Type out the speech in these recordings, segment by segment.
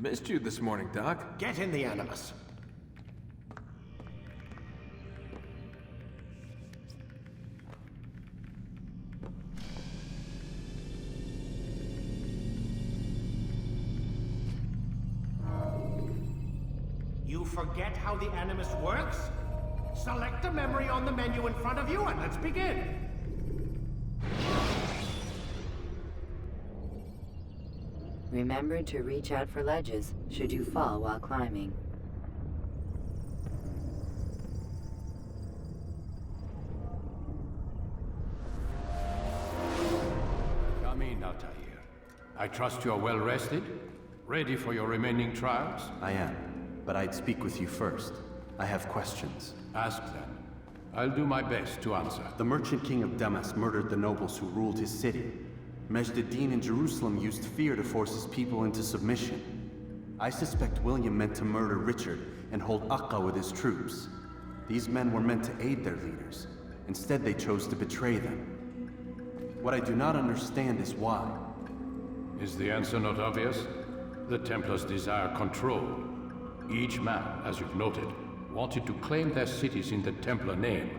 Missed you this morning, Doc. Get in the Animus. You forget how the Animus works? Select a memory on the menu in front of you and let's begin. Remember to reach out for ledges should you fall while climbing. Come in, Altair. I trust you are well rested? Ready for your remaining trials? I am, but I'd speak with you first. I have questions. Ask them. I'll do my best to answer. The merchant king of Damas murdered the nobles who ruled his city. Majd-ad-Din in Jerusalem used fear to force his people into submission. I suspect William meant to murder Richard and hold Akka with his troops. These men were meant to aid their leaders. Instead, they chose to betray them. What I do not understand is why. Is the answer not obvious? The Templars desire control. Each man, as you've noted, wanted to claim their cities in the Templar name,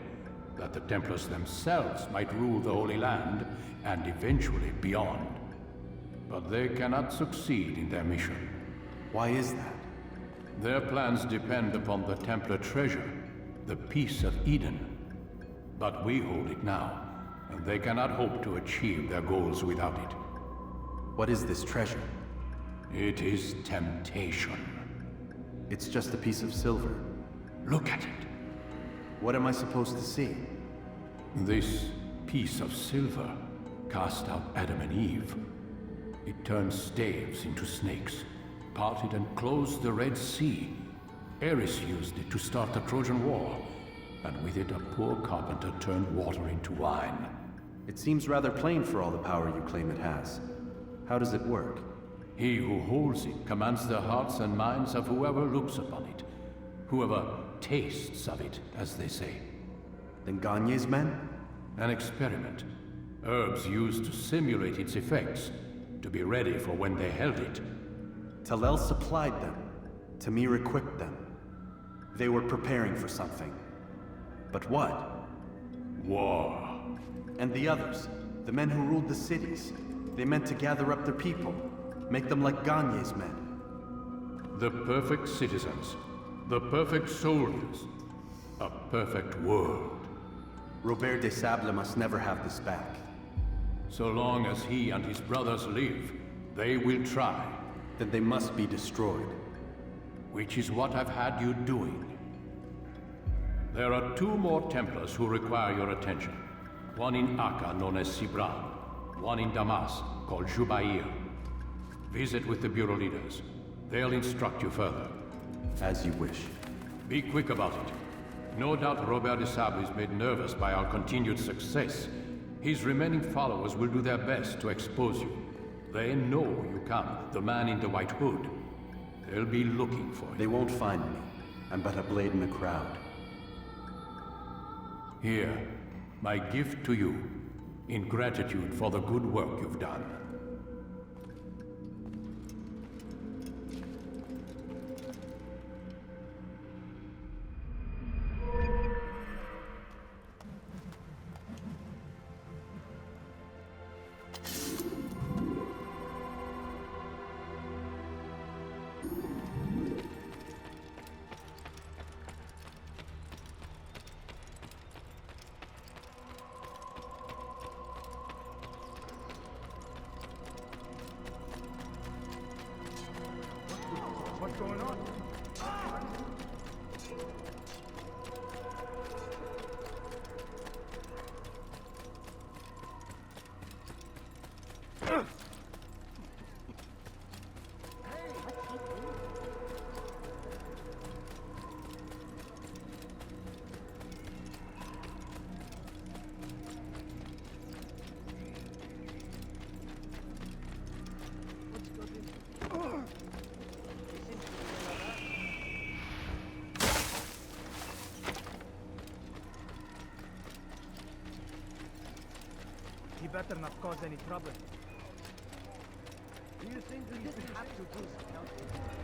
that the Templars themselves might rule the Holy Land and eventually beyond. But they cannot succeed in their mission. Why is that? Their plans depend upon the Templar treasure, the Peace of Eden. But we hold it now, and they cannot hope to achieve their goals without it. What is this treasure? It is temptation. It's just a piece of silver. Look at it. What am I supposed to see? This piece of silver cast out Adam and Eve. It turned staves into snakes, parted and closed the Red Sea. Ares used it to start the Trojan War, and with it a poor carpenter turned water into wine. It seems rather plain for all the power you claim it has. How does it work? He who holds it commands the hearts and minds of whoever looks upon it, whoever tastes of it, as they say. Then Gagne's men? An experiment. Herbs used to simulate its effects, to be ready for when they held it. Talel supplied them. Tamir equipped them. They were preparing for something. But what? War. And the others, the men who ruled the cities, they meant to gather up their people, make them like Gagne's men. The perfect citizens, the perfect soldiers, a perfect world. Robert de Sable must never have this back. So long as he and his brothers live, they will try. Then they must be destroyed. Which is what I've had you doing. There are two more Templars who require your attention. One in Akka, known as Sibran. One in Damas, called Jubair. Visit with the Bureau leaders. They'll instruct you further. As you wish. Be quick about it. No doubt Robert de Sable is made nervous by our continued success. His remaining followers will do their best to expose you. They know you come, the man in the white hood. They'll be looking for you. They won't find me. I'm but a blade in the crowd. Here, my gift to you, in gratitude for the good work you've done. What's going on? He better not cause any trouble. Do you think we have to do something?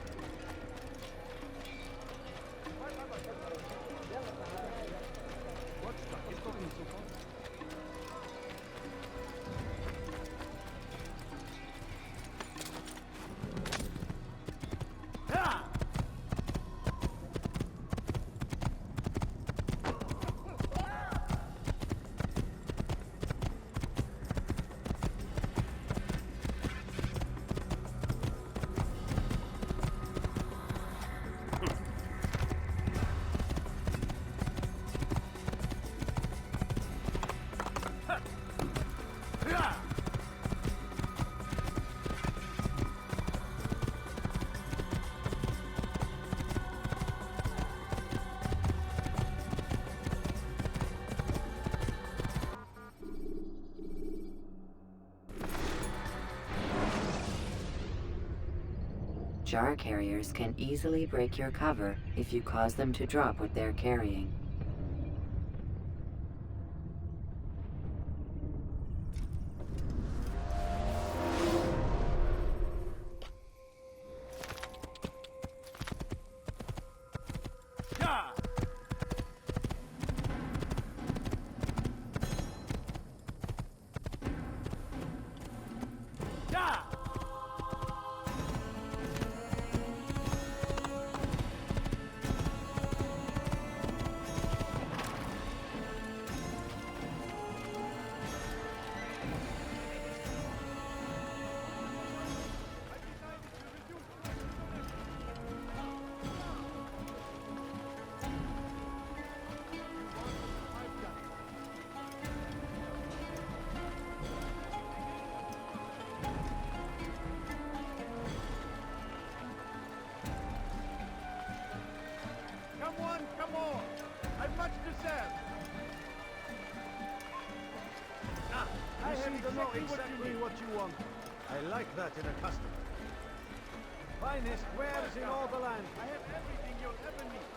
Jar carriers can easily break your cover if you cause them to drop what they're carrying. Come on! I've much to sell! I have to know exactly what you want. I like that in a customer. Finest wares in all the land. I have everything you'll ever need.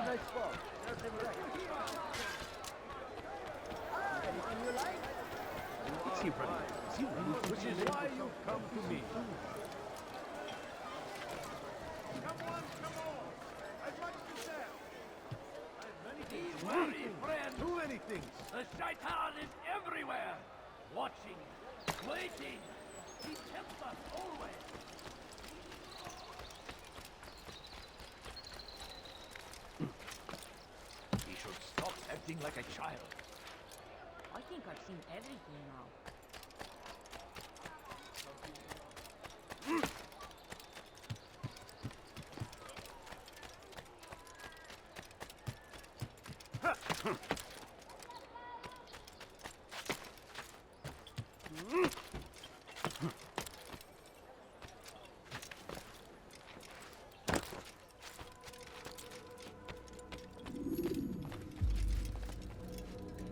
Nice spot. There's him wrecked. See, brother. See, Which is why you come to me. Come on! I've much to sell! Worry, friend! Too many things. The shaitan is everywhere! Watching, waiting! He tempts us always! He should stop acting like a child. I think I've seen everything now.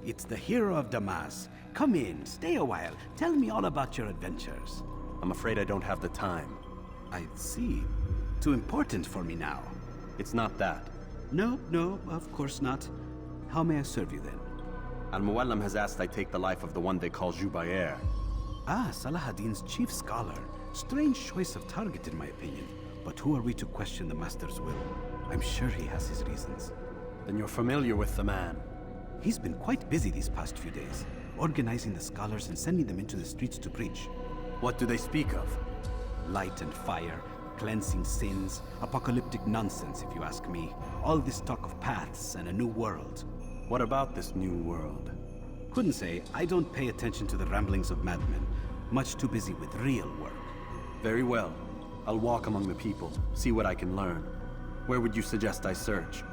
It's the hero of Damas. Come in, stay a while. Tell me all about your adventures. I'm afraid I don't have the time. I see. Too important for me now. It's not that. No, of course not. How may I serve you then? Al-Muallim has asked I take the life of the one they call Jubair. Ah, Salahadin's chief scholar. Strange choice of target in my opinion. But who are we to question the Master's will? I'm sure he has his reasons. Then you're familiar with the man. He's been quite busy these past few days, organizing the scholars and sending them into the streets to preach. What do they speak of? Light and fire, cleansing sins, apocalyptic nonsense if you ask me. All this talk of paths and a new world. What about this new world? Couldn't say. I don't pay attention to the ramblings of madmen. Much too busy with real work. Very well. I'll walk among the people, see what I can learn. Where would you suggest I search?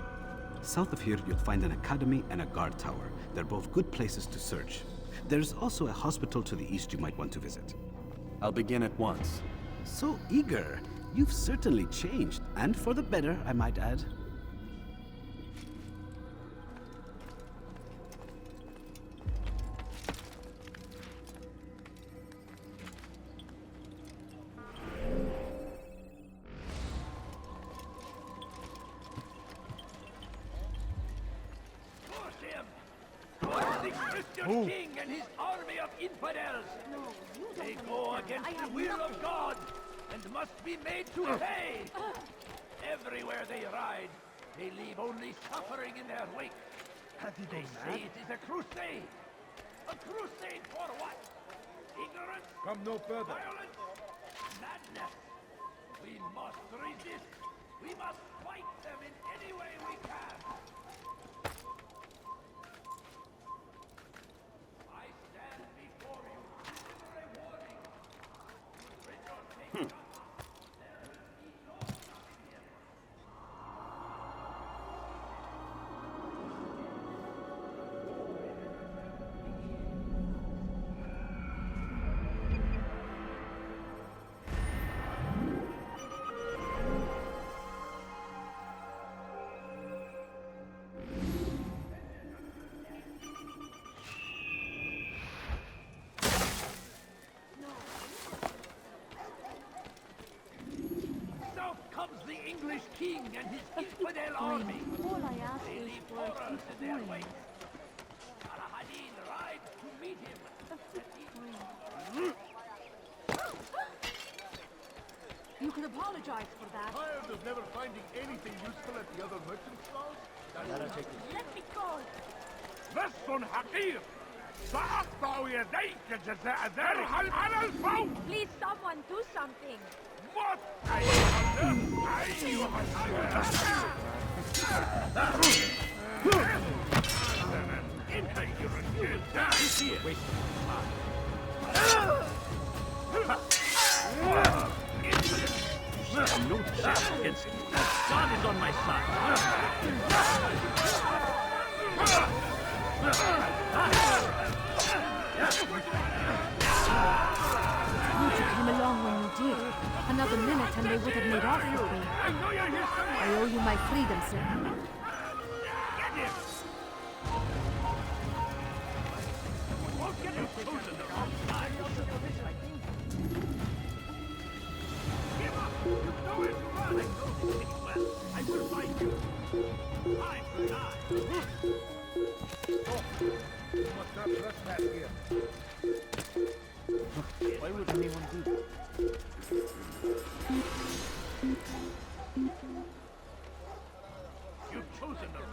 South of here, you'll find an academy and a guard tower. They're both good places to search. There's also a hospital to the east you might want to visit. I'll begin at once. So eager. You've certainly changed, and for the better, I might add. King and his army of infidels! They go against the will of God and must be made to pay! Everywhere they ride, they leave only suffering in their wake. They say it is a crusade! A crusade for what? Ignorance? Come no further. Violence? Madness! We must resist! We must fight them in any way we can! I stand before you, deliver a warning. Richard, take it up. There will be no stopping him. and his infidel army. All I ask They is leave for a horrors in their coin. wake. Saladin rides to meet him. You can apologize for that. Tired of never finding anything useful at the other merchant stalls? Let me go. لص حقير سأقطع يديك جزاء ذلك على الفور. Please, someone do something. موت أيها أيها أنت No chance against him. God is on my side. You took him along when you did. Another minute and they would have made off with me. I owe you my freedom, sir. I will find you. Time to die. You must not trespass here. Why would anyone do that? You've chosen them.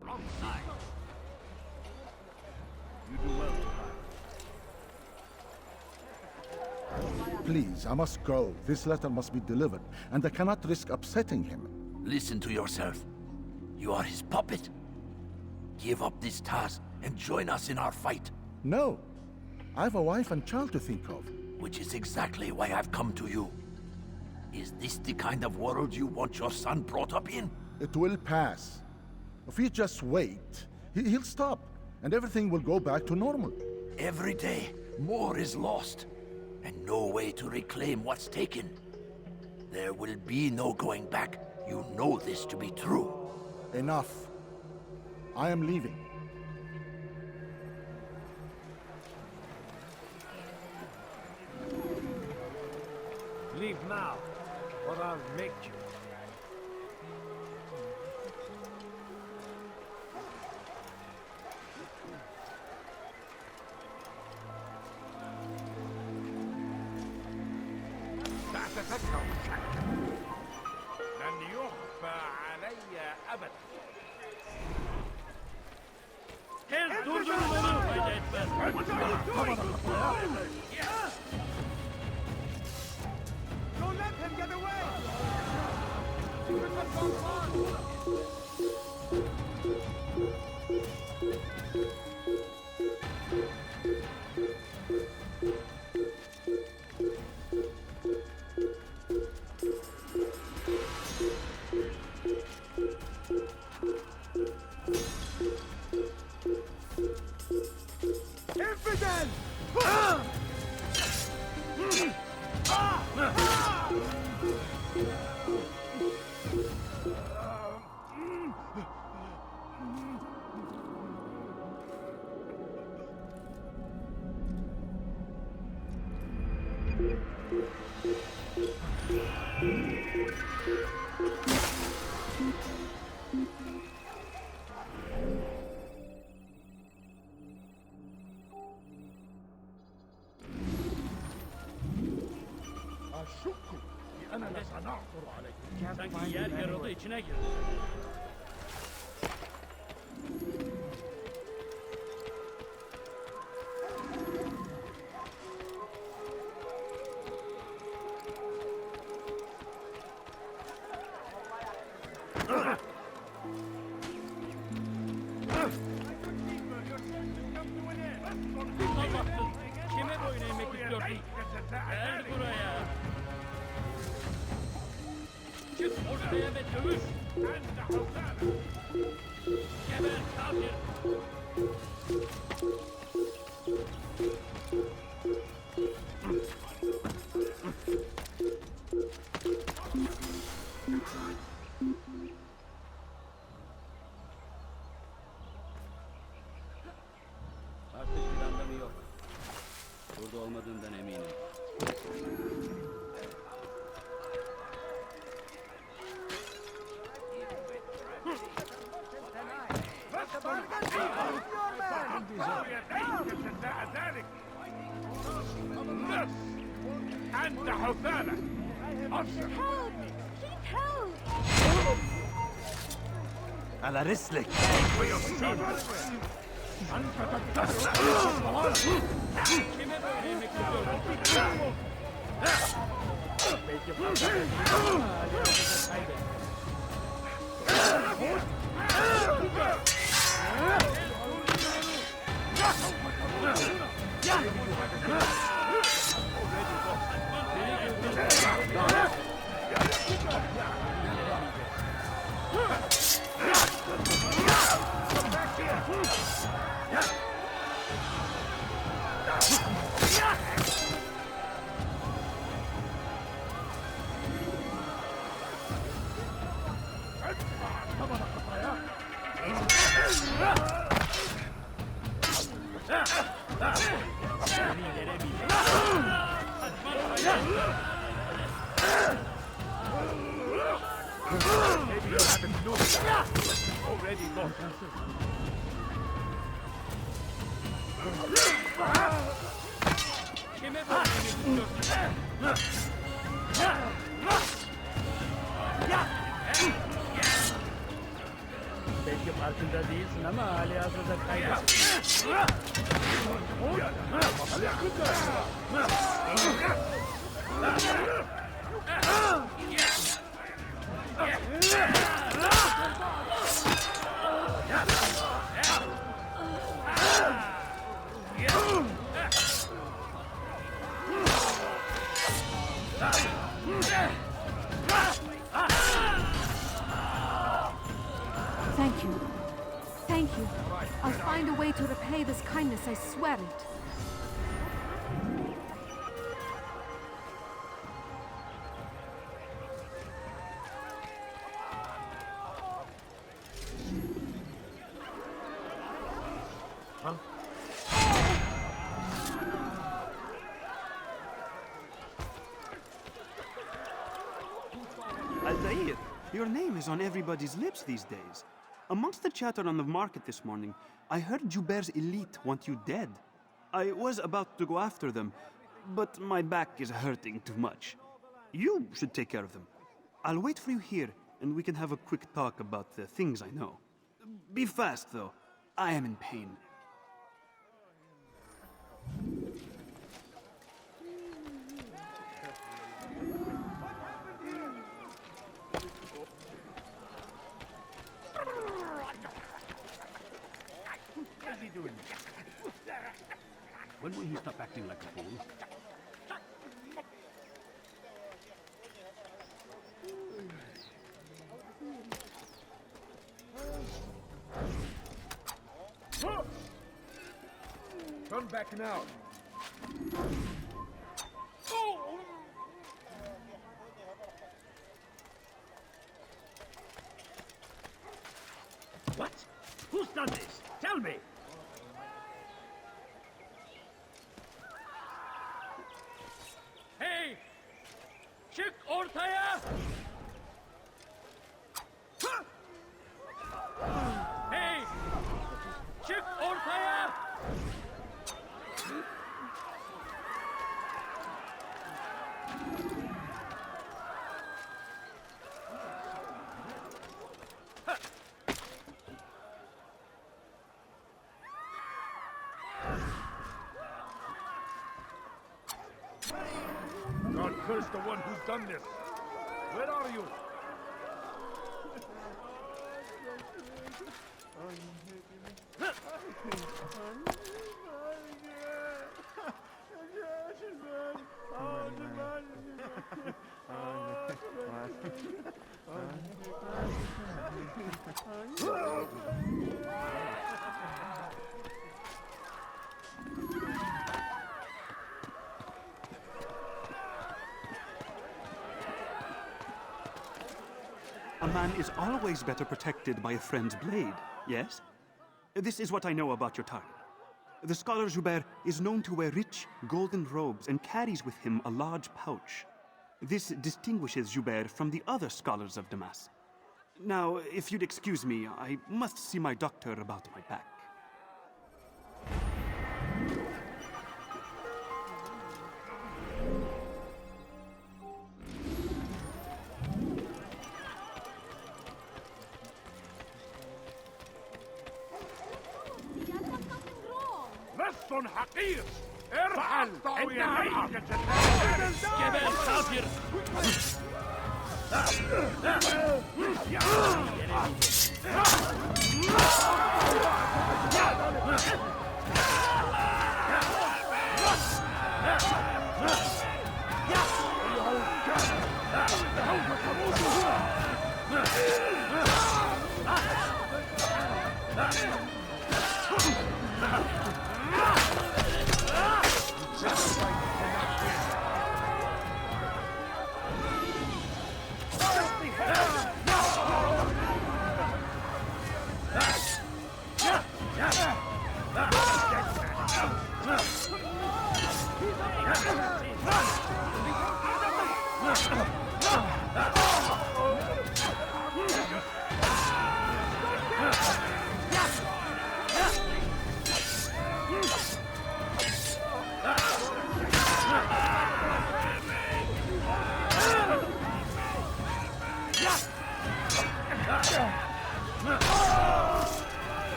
Wrong side. You do well. Please, I must go. This letter must be delivered, and I cannot risk upsetting him. Listen to yourself. You are his puppet. Give up this task and join us in our fight. No. I have a wife and child to think of. Which is exactly why I've come to you. Is this the kind of world you want your son brought up in? It will pass. If you just wait, he'll stop, and everything will go back to normal. Every day, more is lost, and no way to reclaim what's taken. There will be no going back. You know this to be true. Enough. I am leaving. Leave now, or I'll make you. سأتذكر شيئا لن يخفى علي أبدا. Don't let him get away! Infidel! أشك بأننا سنعثر عليكم. Sanki yer yarıldı içine girdi. Allah'ım, kime boyun eğmek istiyorsun? Gel buraya. Çık ortaya ve dövüş. Geber kafir. Artık bir anlamı yok. Burada olmadığından eminim. حوثانة أبشر Help! Keep help! على رسلك. أنت تتبع already lost. Belki farkında değilsin ama hali hazırda kaybettin. Thank you. Thank you. I'll find a way to repay this kindness, I swear it. Altair, your name is on everybody's lips these days. Amongst the chatter on the market this morning, I heard Joubert's elite want you dead. I was about to go after them, but my back is hurting too much. You should take care of them. I'll wait for you here, and we can have a quick talk about the things I know. Be fast, though. I am in pain. What is he doing? When will he stop acting like a fool? Turn back now. What? Who's done this? Tell me! Hey! Çık ortaya! Hey! Çık ortaya! God curse the one who's done this. Where are you? A man is always better protected by a friend's blade, yes? This is what I know about your target. The scholar Joubert is known to wear rich, golden robes and carries with him a large pouch. This distinguishes Joubert from the other scholars of Damas. Now, if you'd excuse me, I must see my doctor about my back. حقير ارحل انت جبل خاطر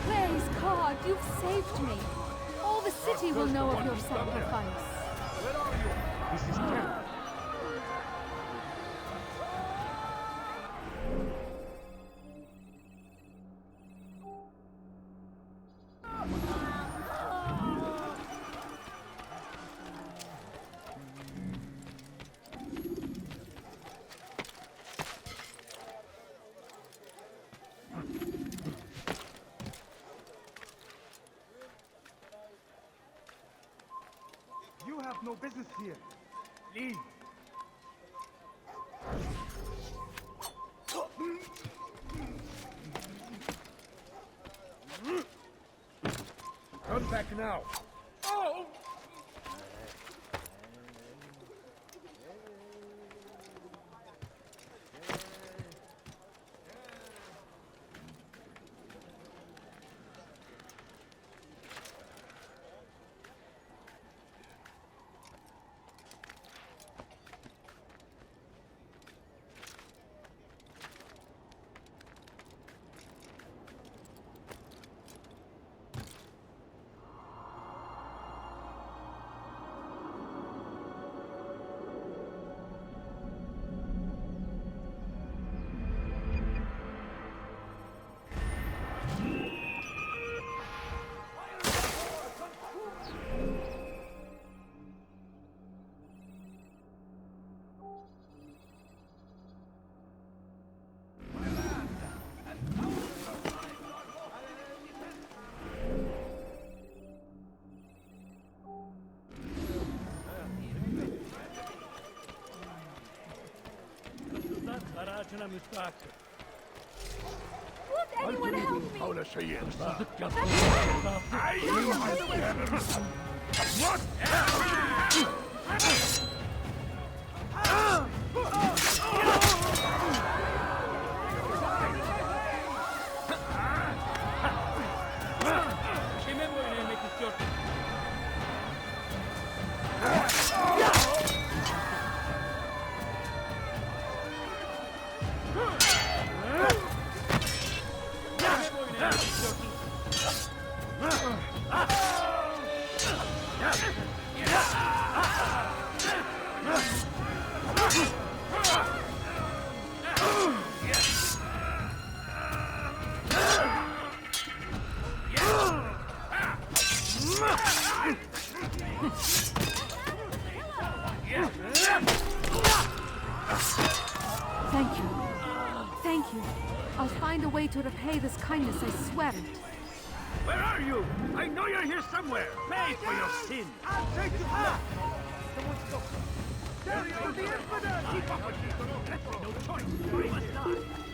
Praise God, you've saved me. All the city will know of your sacrifice. Where are you? This is terrible. You have no business here. Leave. Come back now. Oh! Won't anyone help me? حول شيء Thank you. Thank you. I'll find a way to repay this kindness, I swear it. Where are you? I know you're here somewhere. Pay for your sin. I'll take you back. Someone's got there you go, the infidel! Keep up with me. No choice. You must die.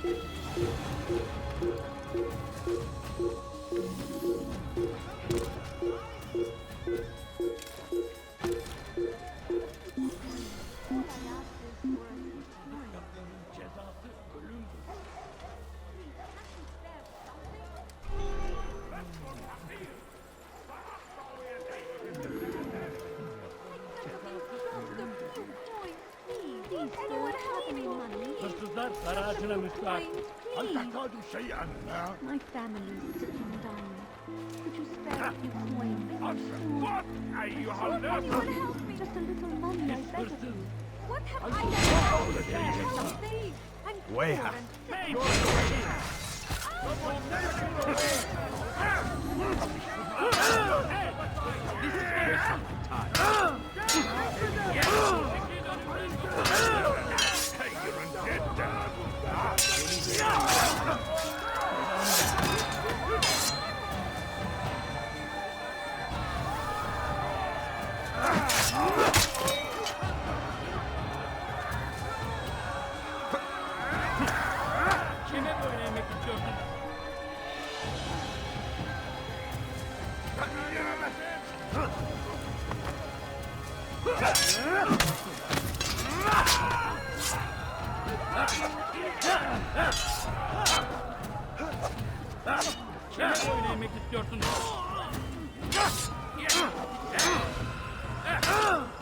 My family is sick and dying. Could you spare a few coins? What? You have Anyone help me? Just a little money, I beg of you. What have I done? Something. I'm Way poor up. and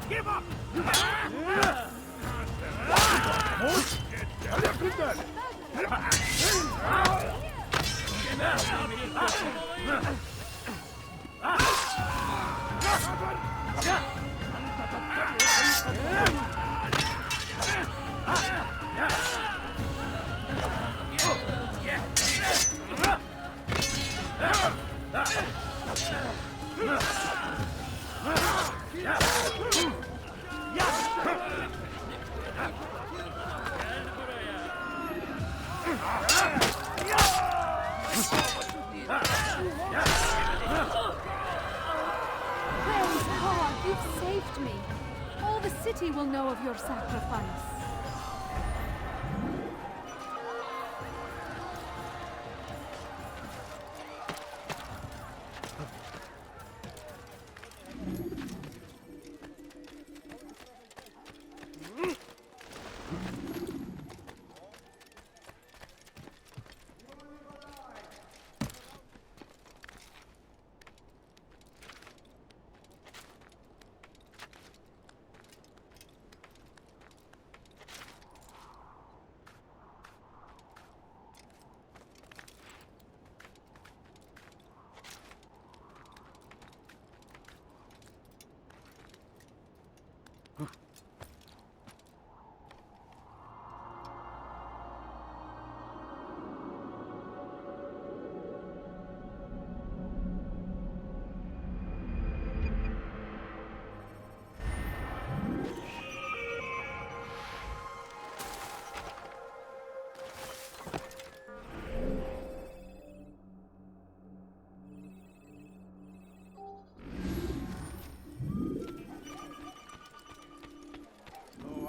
Give up! praise God, you've saved me. All the city will know of your sacrifice.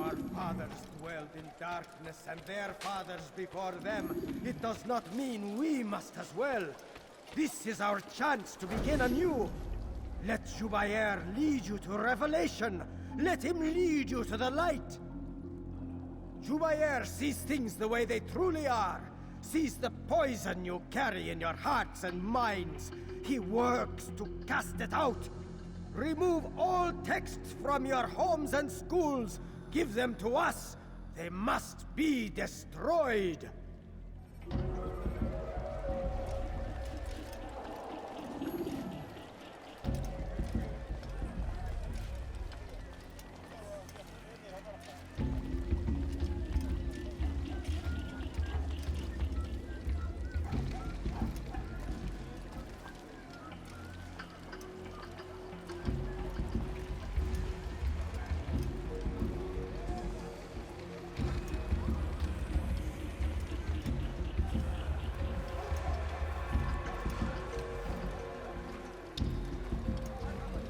Our fathers dwelled in darkness and their fathers before them. It does not mean we must as well. This is our chance to begin anew. Let Jubair lead you to revelation. Let him lead you to the light. Jubair sees things the way they truly are. Sees the poison you carry in your hearts and minds. He works to cast it out. Remove all texts from your homes and schools. Give them to us. They must be destroyed.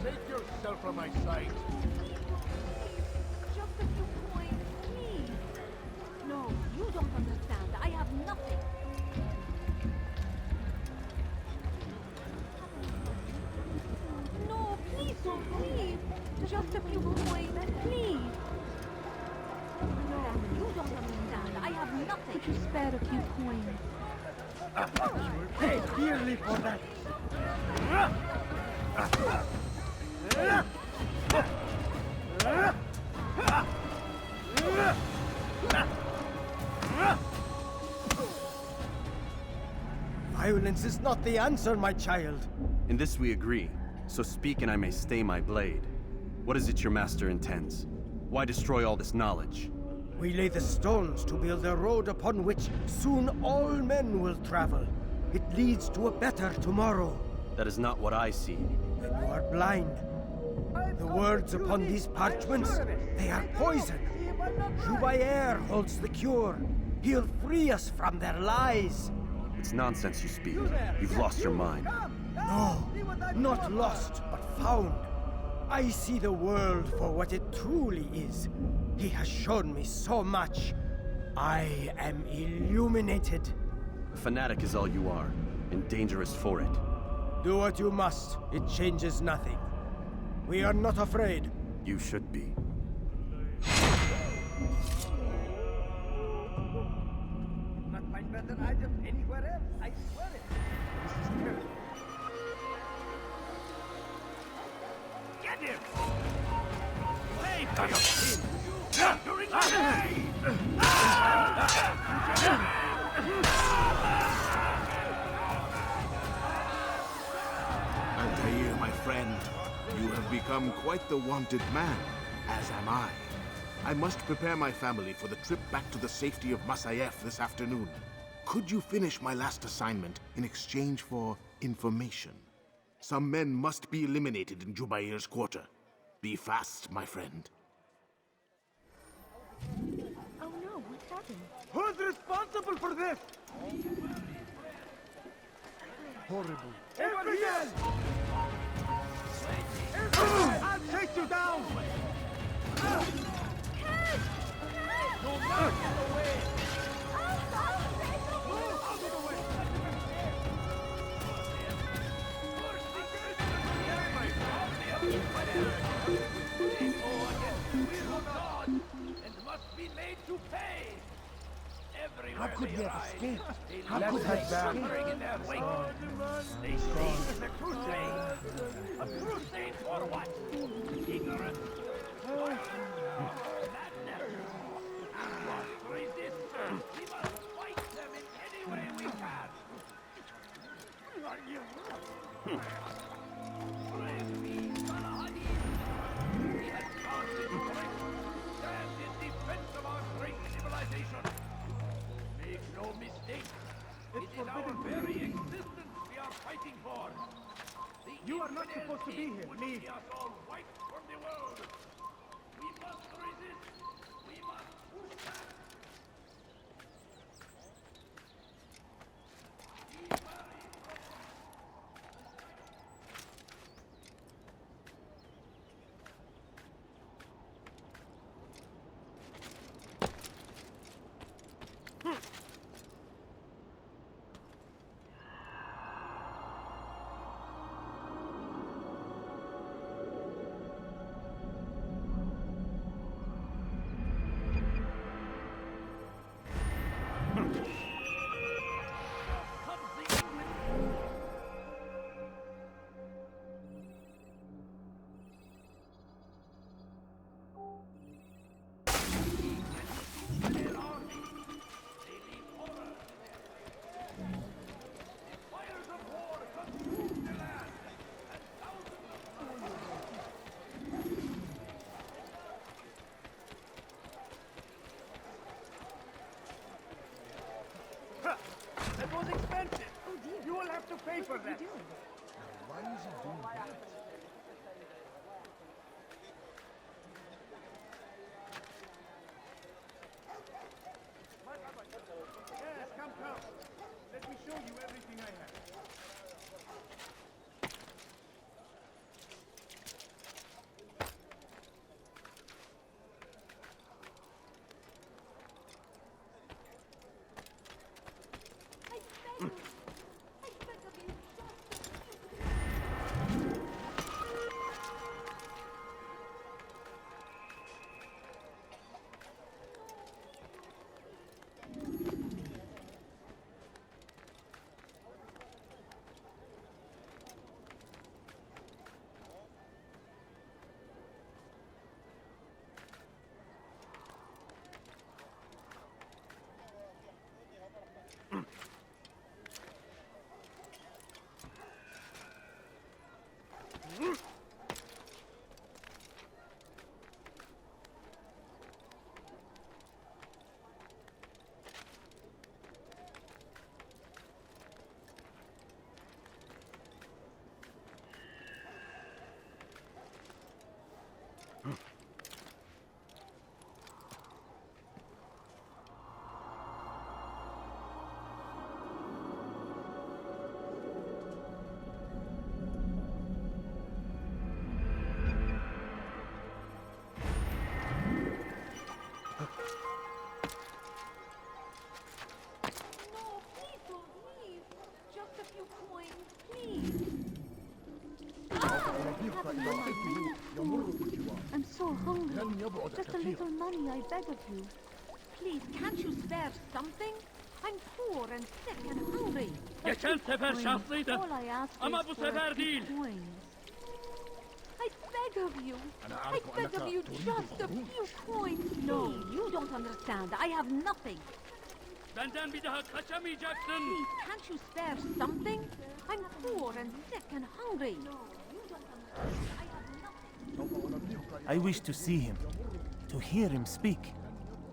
Take yourself from my sight. Just a few coins, please. No, you don't understand. I have nothing. No, please don't leave. Just a few coins, please. No, you don't understand. I have nothing. Could you spare a few coins? Pay dearly for that. Violence is not the answer, my child. In this we agree, so speak and I may stay my blade. What is it your master intends? Why destroy all this knowledge? We lay the stones to build a road upon which soon all men will travel. It leads to a better tomorrow. That is not what I see. Then you are blind. The words upon these parchments, they are poison. Jubair holds the cure. He'll free us from their lies. It's nonsense you speak. You've lost your mind. No, not lost, but found. I see the world for what it truly is. He has shown me so much. I am illuminated. A fanatic is all you are, and dangerous for it. Do what you must. It changes nothing. We are not afraid. You should be. Not find better items anywhere else. I swear it. This is terrible. Get him! Play for your sin! During the day! Altair, my friend, you have become quite the wanted man, as am I. I must prepare my family for the trip back to the safety of Masayef this afternoon. Could you finish my last assignment in exchange for information? Some men must be eliminated in Jubair's quarter. Be fast, my friend. Oh no, what's happened? Who's responsible for this? Horrible. Gabriel! I'll chase you down! No, no, get away! How could we have escaped? How could we have escaped? In their wake. They say it's a crusade. A crusade for what? Ignorance. Madness. And what resistance? We must fight them in any way we can. Praise be, Salahadin. He has found his strength. Stand in defense of our great civilization. Make no mistake, it is our very existence we are fighting for. You are not supposed to be here. Leave. Us all wiped from the world. We must resist. We must push back. That was expensive. Oh dear. You will have to pay for that. Why is he doing that? Yes, come. Let me show you everything I have. No, please don't leave. Just a few coins, please. I'm so hungry. Just a little money, I beg of you. Please, can't you spare something? I'm poor and sick and hungry. You can't sefer şahsıydı. All I ask Ama is bu for a sefer few değil. coins. I beg of you. I beg of you, just a few coins. No, you don't understand. I have nothing. Benden bir daha kaçamayacaksın. Please, can't you spare something? I'm poor and sick and hungry. I wish to see him, to hear him speak.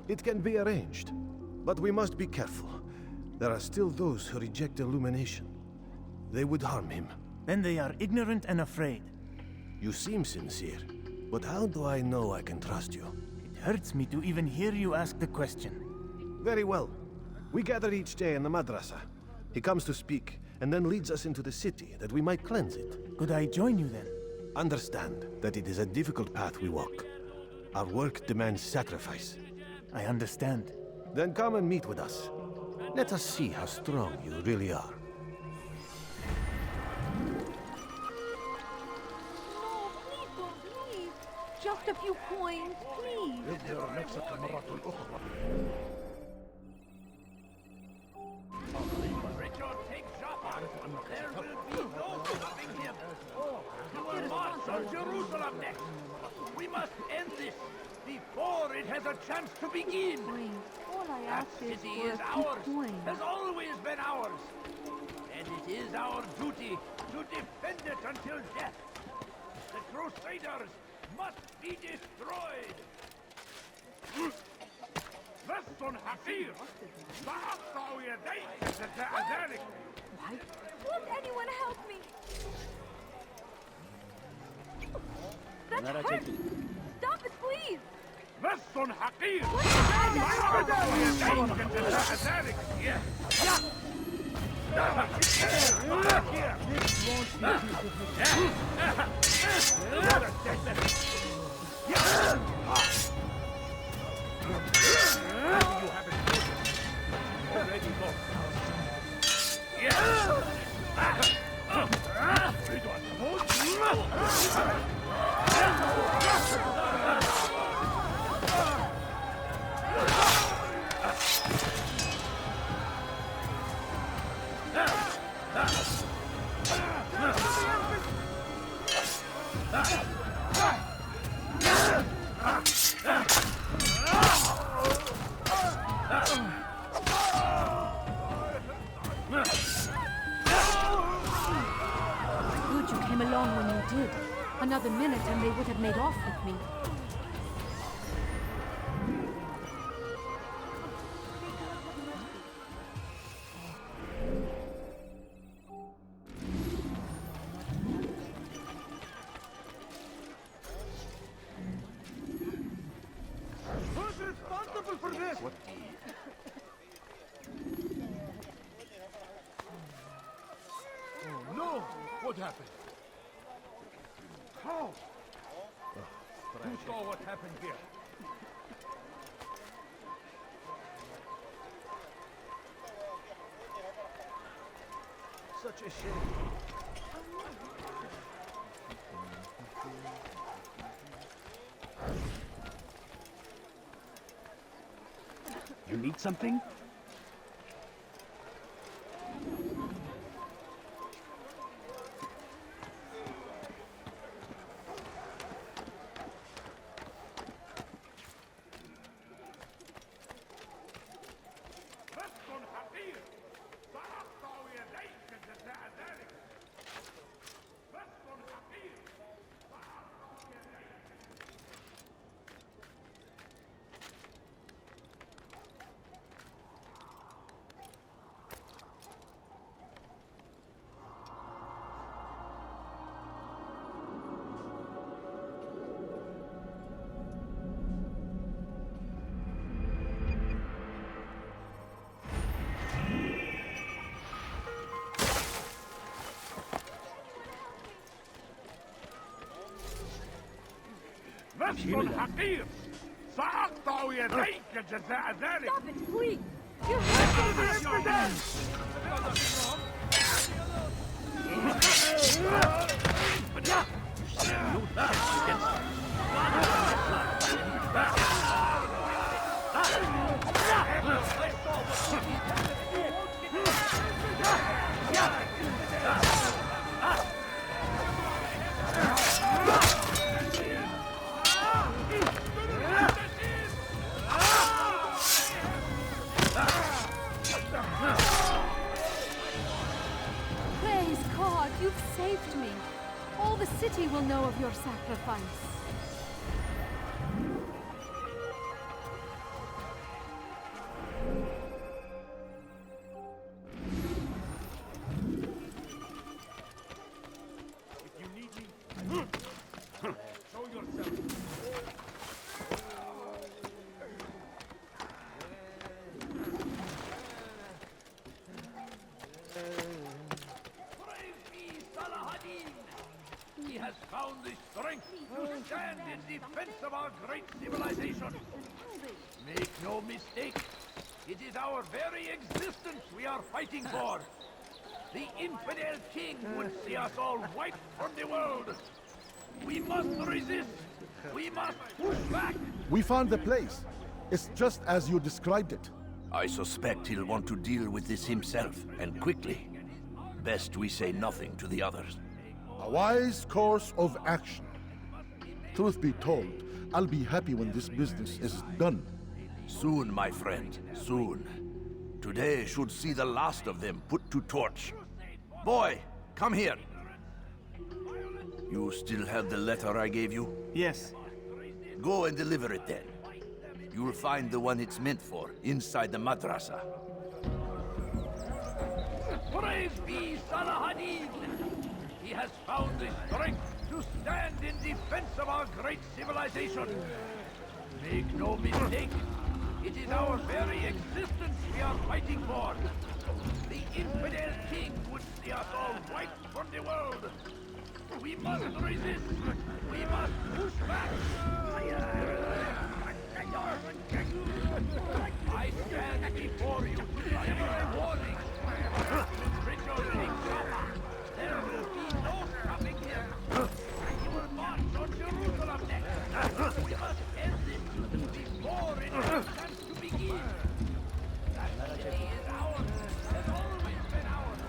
It can be arranged, but we must be careful. There are still those who reject illumination. They would harm him. Then they are ignorant and afraid. You seem sincere, but how do I know I can trust you? It hurts me to even hear you ask the question. Very well. We gather each day in the madrasa. He comes to speak, and then leads us into the city, that we might cleanse it. Could I join you then? Understand that it is a difficult path we walk. Our work demands sacrifice. I understand. Then come and meet with us. Let us see how strong you really are. No, please don't leave. Just a few coins, please. Richard, take Jaffa. There will be no stopping him. He will march on Jerusalem next. We must end this before it has a chance to begin. All I That ask is city for is a few ours, coins. has always been ours. And it is our duty to defend it until death. The Crusaders must be destroyed. بس حقير سأقطع يديك جزاء ذلك. Won't anyone help me? That hurts! Stop it, please! بس حقير What سأقطع يديك جزاء ذلك. You have it already lost. Good you came along when you did. Another minute and they would have made off with me. Who's responsible for this? What? Oh no! What happened? How? Who saw what happened here? Such a shame. You need something? رسل حقير سأقطع يديك جزاء ذلك. Stop it, please! You're hurting Praise God, you've saved me. All the city will know of your sacrifice. He has found the strength to stand in defense of our great civilization. Make no mistake, it is our very existence we are fighting for. The infidel king would see us all wiped from the world. We must resist. We must push back. We found the place. It's just as you described it. I suspect he'll want to deal with this himself, and quickly. Best we say nothing to the others. A wise course of action. Truth be told, I'll be happy when this business is done. Soon, my friend, soon. Today should see the last of them put to torch. Boy, come here. You still have the letter I gave you? Yes. Go and deliver it then. You'll find the one it's meant for inside the madrasa. Praise be Salahadin! He has found the strength to stand in defense of our great civilization. Make no mistake, it is our very existence we are fighting for. The infidel king would see us all wiped from the world. We must resist. We must push back. I stand before you to give you a warning. Rejoicing, there will be no stopping him. He will march on Jerusalem next. We must end this before it has chance to begin. That city is ours. Has always been ours.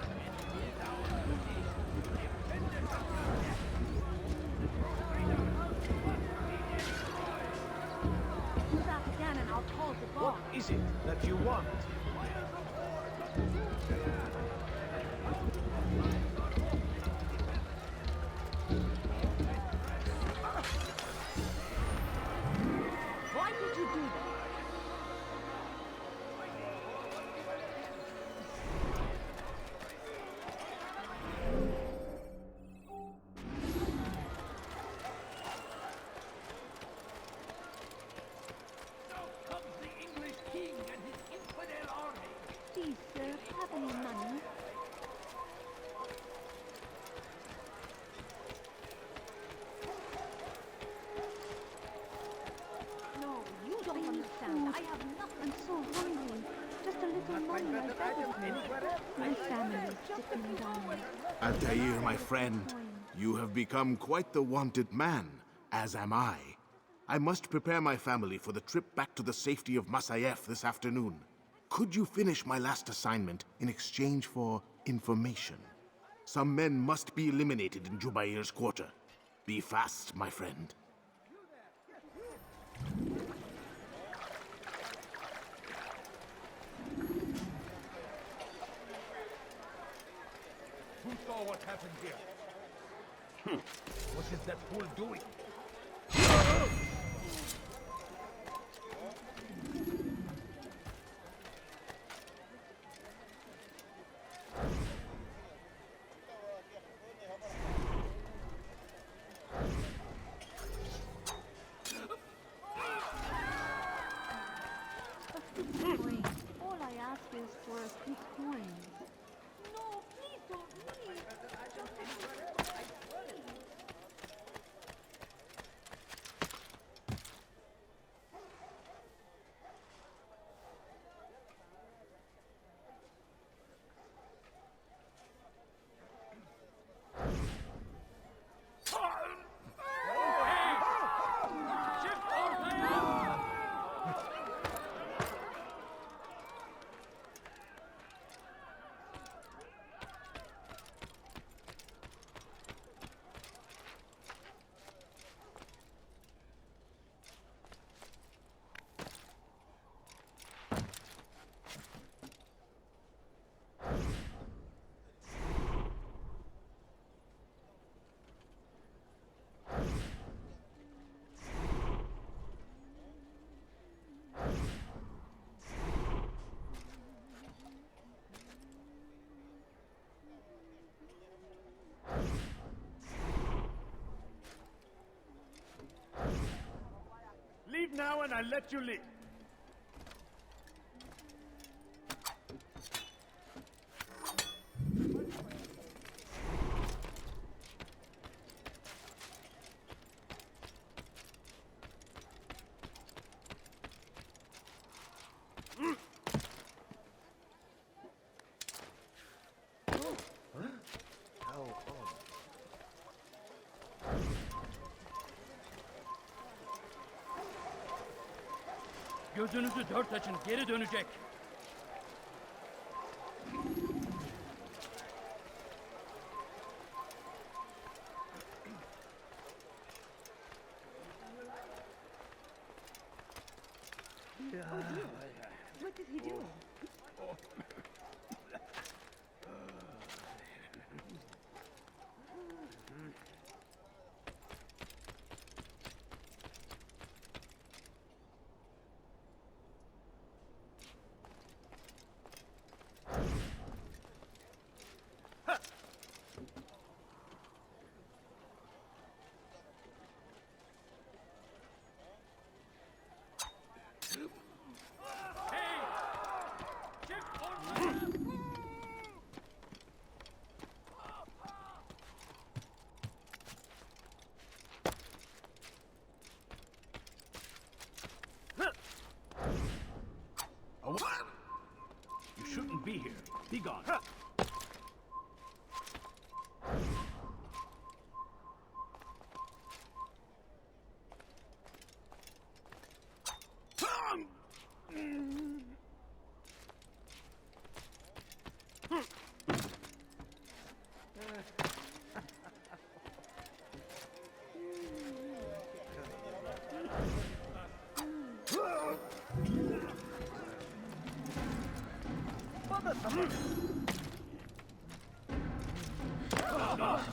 It is our duty to defend it until death. Freedom must be destroyed. Go back again and I'll call the guard. What is it that you want? Why did you do that? Now comes the English king and his infidel army. Please, sir, have any money? No, you don't understand. I have nothing. I'm so hungry. Just a little money, I beg of you. My family is sitting down. Altair, my friend, you have become quite the wanted man, as am I. I must prepare my family for the trip back to the safety of Masayef this afternoon. Could you finish my last assignment in exchange for information? Some men must be eliminated in Jubair's quarter. Be fast, my friend. Who saw what happened here? What is that fool doing? All I ask is for a few coins. No, please don't leave. I'll let you live. Gözünüzü dört açın, geri dönecek. What did he do? You shouldn't be here. Be gone.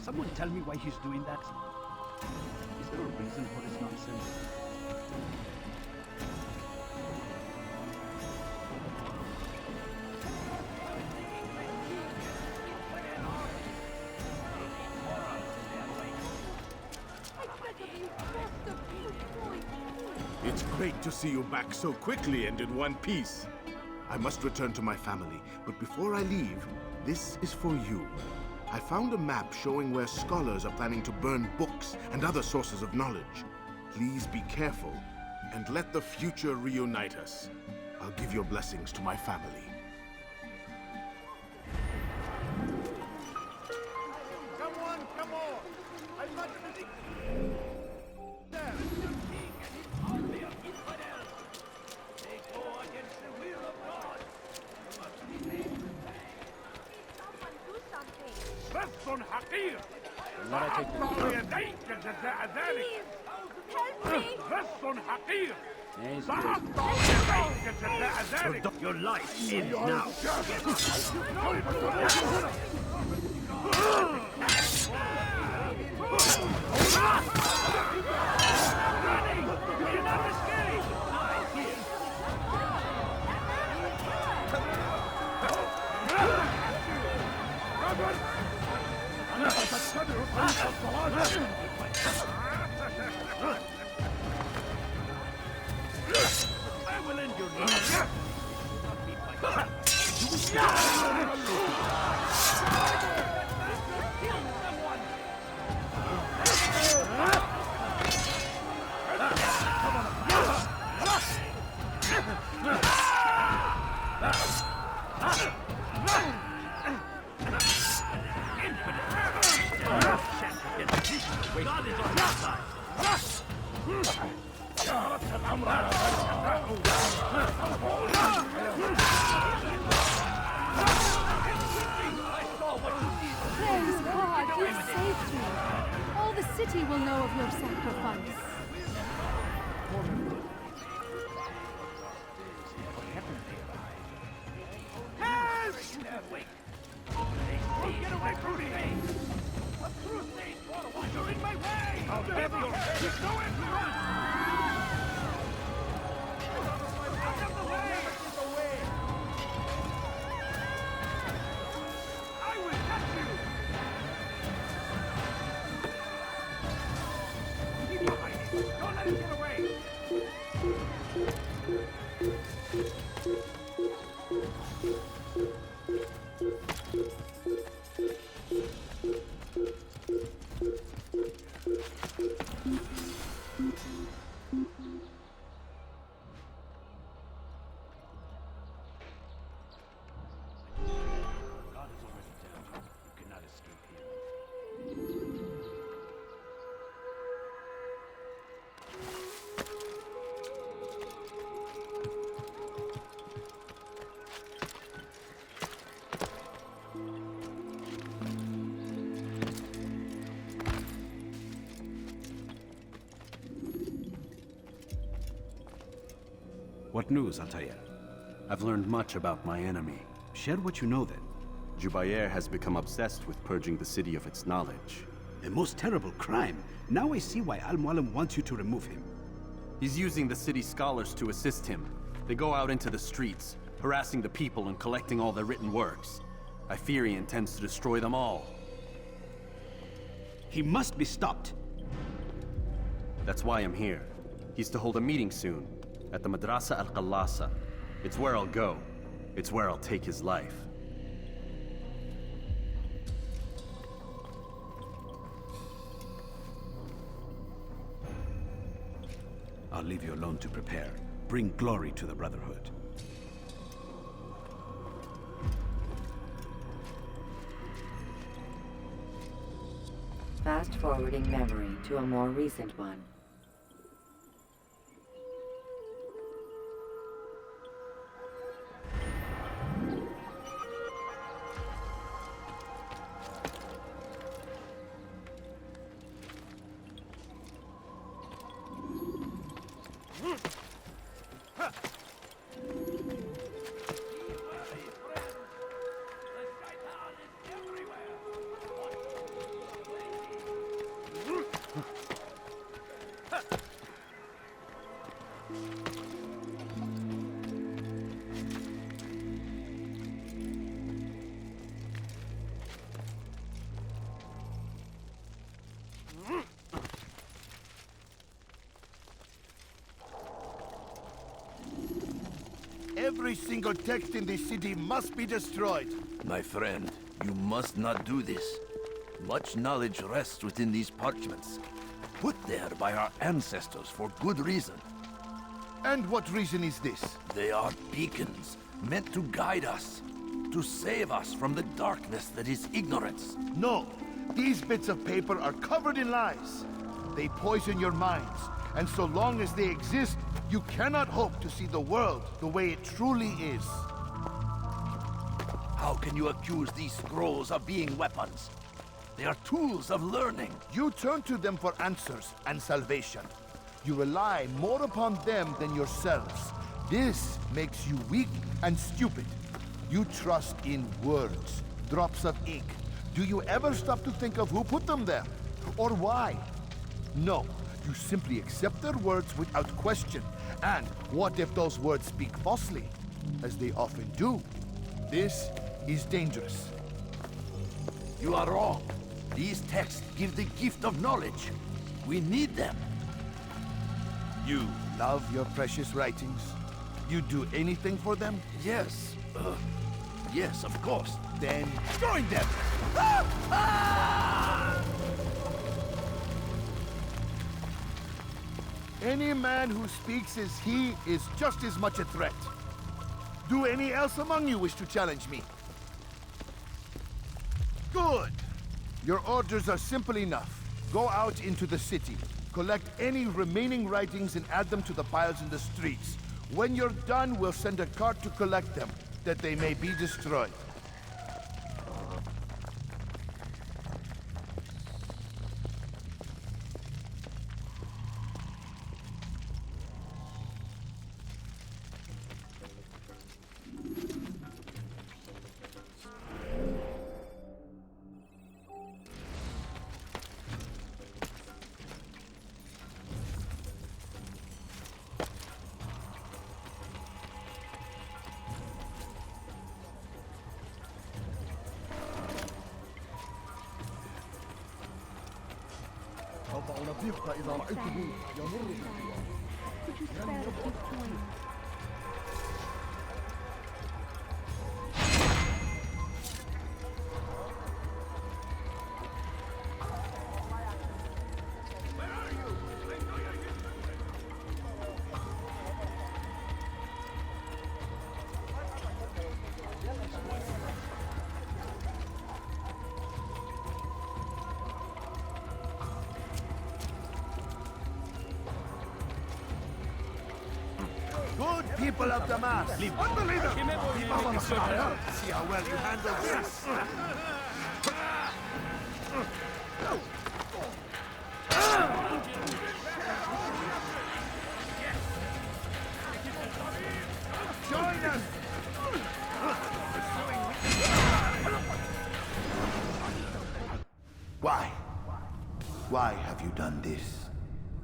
Someone tell me why he's doing that. Is there a reason for this nonsense? It's great to see you back so quickly and in one piece. I must return to my family, but before I leave, this is for you. I found a map showing where scholars are planning to burn books and other sources of knowledge. Please be careful, and let the future reunite us. I'll give your blessings to my family. Come on, come on! I must be there! The king and his army of infidels! They go against the will of God! You must be made to pay! Someone do something! بس حقير! What I take سأقطع يديك جزاء ذلك! Help me! بس حقير! سأقطع يديك جزاء ذلك! Your life ends now! Running! You're not escaping! I will end your life. God is on your side. Praise God, you saved me. All the city will know of your sacrifice. Wait! Get away from me! A crusade war! You're in my way! I'll have your head! Go and run! Out of the way! I will catch you! Keep behind me! Don't let him get away! What news, Altair? I've learned much about my enemy. Share what you know then. Jubair has become obsessed with purging the city of its knowledge. A most terrible crime. Now I see why Al-Mualim wants you to remove him. He's using the city scholars to assist him. They go out into the streets, harassing the people and collecting all their written works. I fear he intends to destroy them all. He must be stopped. That's why I'm here. He's to hold a meeting soon, at the Madrasa Al-Qallasa. It's where I'll go. It's where I'll take his life. I'll leave you alone to prepare. Bring glory to the Brotherhood. Fast-forwarding memory to a more recent one. Every single text in this city must be destroyed. My friend, you must not do this. Much knowledge rests within these parchments, put there by our ancestors for good reason. And what reason is this? They are beacons, meant to guide us, to save us from the darkness that is ignorance. No, these bits of paper are covered in lies. They poison your minds, and so long as they exist, you cannot hope to see the world the way it truly is. How can you accuse these scrolls of being weapons? They are tools of learning. You turn to them for answers and salvation. You rely more upon them than yourselves. This makes you weak and stupid. You trust in words, drops of ink. Do you ever stop to think of who put them there? Or why? No, you simply accept their words without question. And what if those words speak falsely? As they often do. This is dangerous. You are wrong. These texts give the gift of knowledge. We need them. You love your precious writings? You'd do anything for them? Yes. Yes, of course. Then join them! Any man who speaks as he is just as much a threat. Do any else among you wish to challenge me? Good! Your orders are simple enough. Go out into the city, collect any remaining writings and add them to the piles in the streets. When you're done, we'll send a cart to collect them, that they may be destroyed. Could you spare a few coins? Good people of Damas! Unbeliever! See how well you handle this! Why? Why have you done this?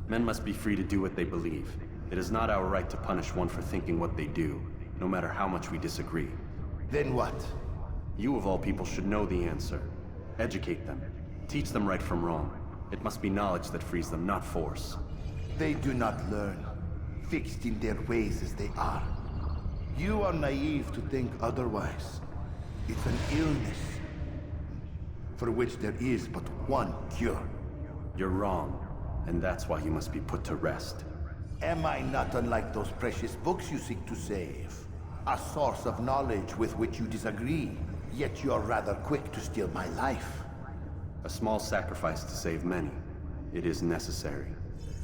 Men must be free to do what they believe. It is not our right to punish one for thinking what they do, no matter how much we disagree. Then what? You of all people should know the answer. Educate them. Teach them right from wrong. It must be knowledge that frees them, not force. They do not learn, fixed in their ways as they are. You are naive to think otherwise. It's an illness, for which there is but one cure. You're wrong, and that's why you must be put to rest. Am I not unlike those precious books you seek to save? A source of knowledge with which you disagree, yet you're rather quick to steal my life. A small sacrifice to save many. It is necessary.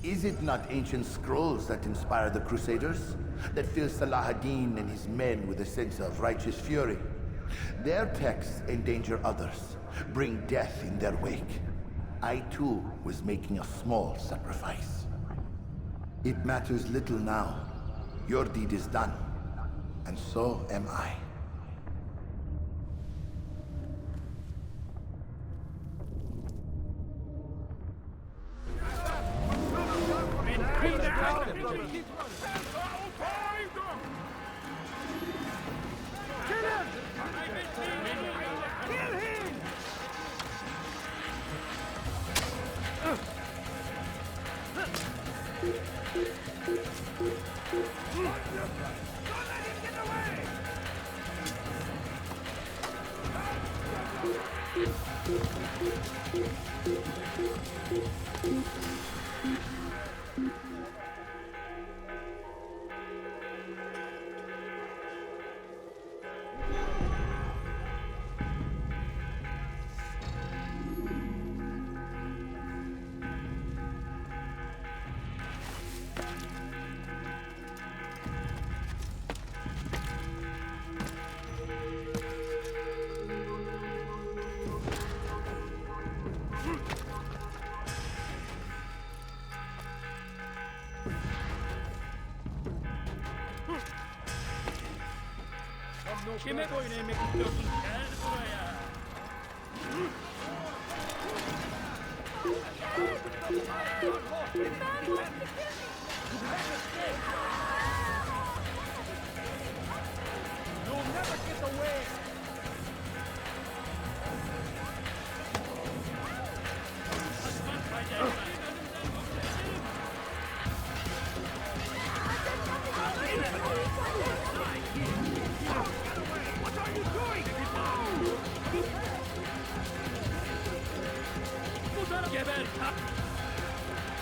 Is it not ancient scrolls that inspire the Crusaders? That fill Salah ad-Din and his men with a sense of righteous fury? Their texts endanger others, bring death in their wake. I too was making a small sacrifice. It matters little now. Your deed is done, and so am I. Kime boyun eğmek istiyorsun? Gel buraya. You'll never get away. Geber!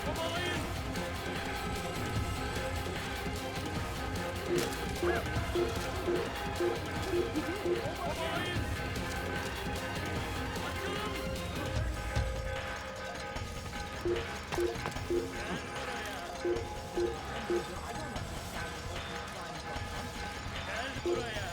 Kovalayın! Kovalayın! Gel buraya!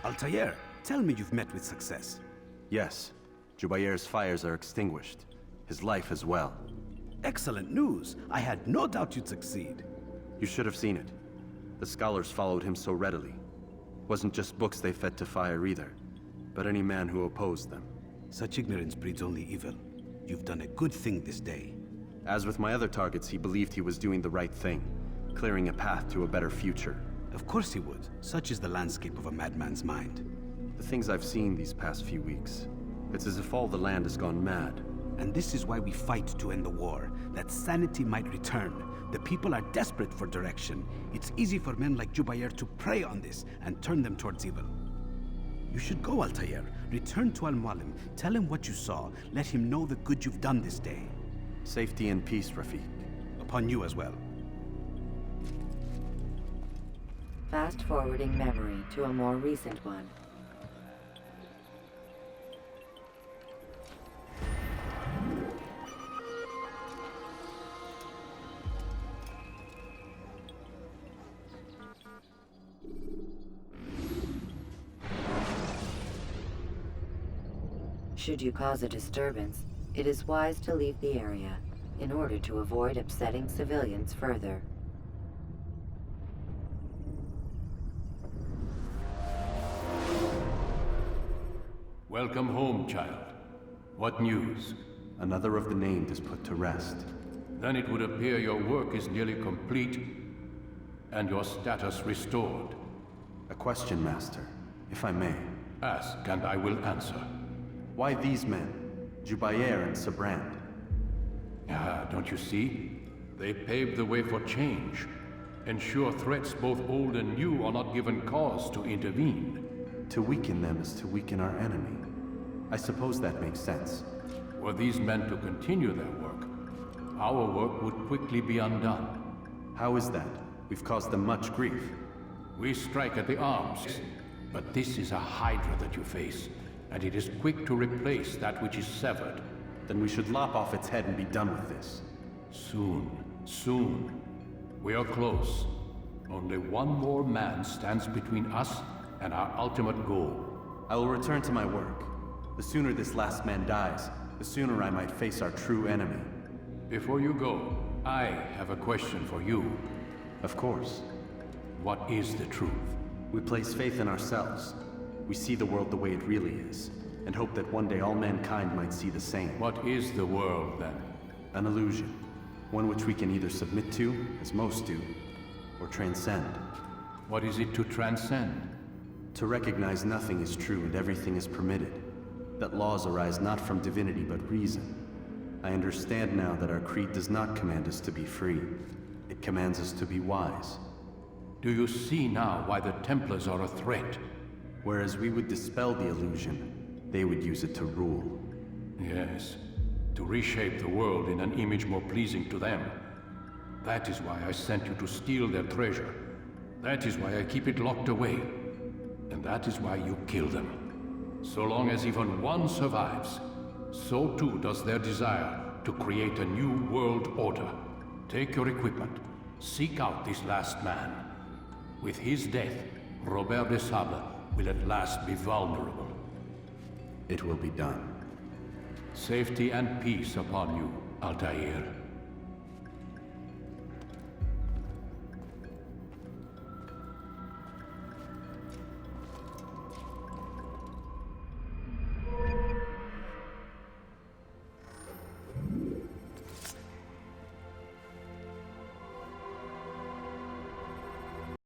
Altair, tell me you've met with success. Yes. Jubair's fires are extinguished. His life as well. Excellent news. I had no doubt you'd succeed. You should have seen it. The scholars followed him so readily. Wasn't just books they fed to fire either, but any man who opposed them. Such ignorance breeds only evil. You've done a good thing this day. As with my other targets, he believed he was doing the right thing, clearing a path to a better future. Of course he would. Such is the landscape of a madman's mind. The things I've seen these past few weeks, it's as if all the land has gone mad. And this is why we fight to end the war, that sanity might return. The people are desperate for direction. It's easy for men like Jubair to prey on this and turn them towards evil. You should go, Altair. Return to Al-Mualim. Tell him what you saw. Let him know the good you've done this day. Safety and peace, Rafiq. Upon you as well. Fast-forwarding memory to a more recent one. Should you cause a disturbance, it is wise to leave the area in order to avoid upsetting civilians further. Welcome home, child. What news? Another of the named is put to rest. Then it would appear your work is nearly complete, and your status restored. A question, Master, if I may. Ask, and I will answer. Why these men, Jubayer and Sabrand? Ah, don't you see? They paved the way for change. Ensure threats both old and new are not given cause to intervene. To weaken them is to weaken our enemy. I suppose that makes sense. Were these men to continue their work, our work would quickly be undone. How is that? We've caused them much grief. We strike at the arms, but this is a hydra that you face, and it is quick to replace that which is severed. Then we should lop off its head and be done with this. Soon, soon. We are close. Only one more man stands between us and our ultimate goal. I will return to my work. The sooner this last man dies, the sooner I might face our true enemy. Before you go, I have a question for you. Of course. What is the truth? We place faith in ourselves. We see the world the way it really is, and hope that one day all mankind might see the same. What is the world, then? An illusion. One which we can either submit to, as most do, or transcend. What is it to transcend? To recognize nothing is true and everything is permitted. That laws arise not from divinity but reason. I understand now that our creed does not command us to be free. It commands us to be wise. Do you see now why the Templars are a threat? Whereas we would dispel the illusion, they would use it to rule. Yes, to reshape the world in an image more pleasing to them. That is why I sent you to steal their treasure. That is why I keep it locked away. And that is why you kill them. So long as even one survives, so too does their desire to create a new world order. Take your equipment. Seek out this last man. With his death, Robert de Sable will at last be vulnerable. It will be done. Safety and peace upon you, Altair.